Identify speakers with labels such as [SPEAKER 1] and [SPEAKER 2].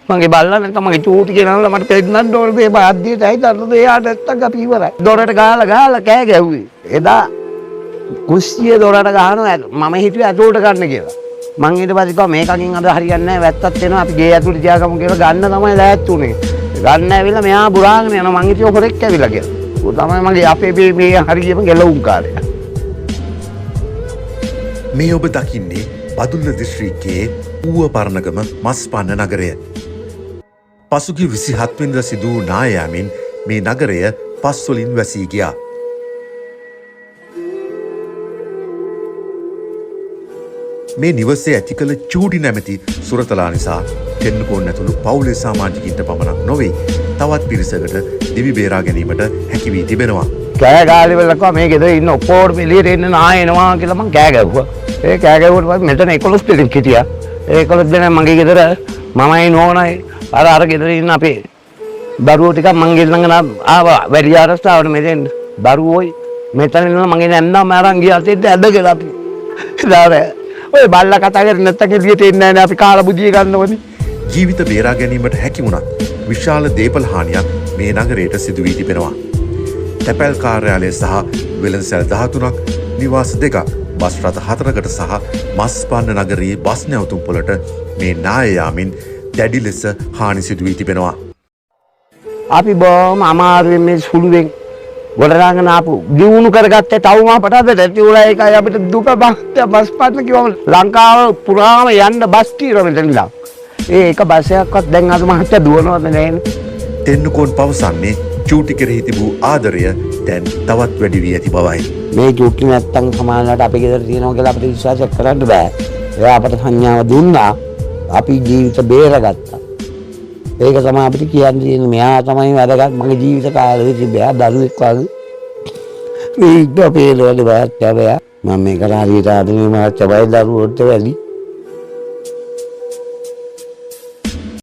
[SPEAKER 1] මගේ බල්ලා නැත්නම් මගේ චූටි කෙනාලා මට පෙන්නන්න ඕනේ මේ බාද්දියට ඇයිදන්නද එයාට නැත්තම් අපි ඉවරයි. දොරට ගාලා කෑ ගැව්වේ. එදා කුස්සිය දොරට ගහනවා මම හිතුවේ ඇතුළට ගන්න කියලා. මං ඊට පස්සේ කිව්වා මේකකින් අද හරියන්නේ නැහැ වැත්තක් එනවා අපි ගේ ඇතුළට තියාගමු කියලා ගන්න තමයි ලෑස්ති උනේ. ගන්න ඇවිල්ලා මෙයා බුරාගෙන යනවා මං හිතුවේ හොරෙක් ඇවිල්ලා කියලා. ਉਹ තමයි මගේ අපේ මේ හරියම ගැලවුම් කාර්යය.
[SPEAKER 2] මේ ඔබ දකින්නේ බදුල්ල දිස්ත්‍රික්කයේ ඌව පරණගම මස්පන්න නගරය. පසුගිය 27 වෙනිදා සිදු වූ නායෑමෙන් මේ නගරය පස්වලින් වැසී ගියා. මේ නිවසේ ඇති කළ චූටි නැමැති සුරතලා නිසා තෙන්නකෝන් ඇතුළු පවුලේ සමාජිකින්ට පමණක් නොවේ තවත් පිරිසකට දිවි බේරා ගැනීමට හැකි වී තිබෙනවා.
[SPEAKER 1] කෑ ගාලේ වෙලකවා මේ ගෙදර ඉන්න ඔක්කොම එළියට එන්න නාය එනවා කියලා මං කෑ ගැව්වා. ඒ කෑ ගැව්වට පස්සේ මෙතන 11 දෙනෙක් හිටියා. ඒ 11 දෙනා මගේ ගෙදර මමයි නෝනයි අර ගෙදර ඉන්න අපේ දරුවෝ ටිකක් මං ගෙදර ආවා වැඩි ආරස්තාවට මෙතෙන් දරුවෝයි මෙතන ඉන්න මගේ නැන්නා මරන් ගියා තෙද්ද ඇදගෙන අපි. ඉතින් ඔය බල්ලා කතා කරන්නේ නැත්තම් එළියට එන්නේ නැහැ නේ අපි කාලා බුදිය ගන්නවනේ.
[SPEAKER 2] ජීවිත බේරා ගැනීමට හැකි වුණත් විශාල දේපල හානියක් මේ නගරයට සිදු වී තිබෙනවා. තැපැල් කාර්යාලය සහ වෙළඳසැල් 13ක්, නිවාස 2ක්, බස් රථ 4කට සහ මස්පන්න නගරයේ බස් නැවතුම් පොළට මේ නාය යාමින් දැඩි ලෙස හානි සිදු වී තිබෙනවා.
[SPEAKER 1] අපි බොහොම අමාරුවෙන් මේ සුළුවෙන් ගොඩනගන ආපු දියුණු කරගත්තේ තවම අපට අද නැති උලා ඒකයි අපිට දුක බස් පාන්න කිව්වම ලංකාව පුරාම යන්න බස් තියෙනවා මෙතනලා. ඒක බස් එකක්වත් දැන් අද මහත්තයා දුවනවද නැන්නේ.
[SPEAKER 2] තෙන්නකෝන් පවසන්නේ චූටි කෙරෙහි තිබූ ආදරය දැන් තවත් වැඩි වී ඇති බවයි.
[SPEAKER 1] මේ චූටි නැත්තම් සමානලට අපි ගෙදර තියෙනවා කියලා අපිට විශ්වාස කරන්න බෑ. එයා අපට සංඥාව දුන්නා. අපි ජීවිත බේරගත්තා. ඒක තමයි අපිට කියන්න තියෙන්නේ. මෙයා තමයි වැදගත් මගේ ජීවිත කාලෙදි තිබ්බා දරුවෙක් වගේ. මේ ඉන්න අපේ ලෝකේ වාත්‍යාවය මම මේක හරියට ආදරේ මාත් බය දරුවෝට වැඩි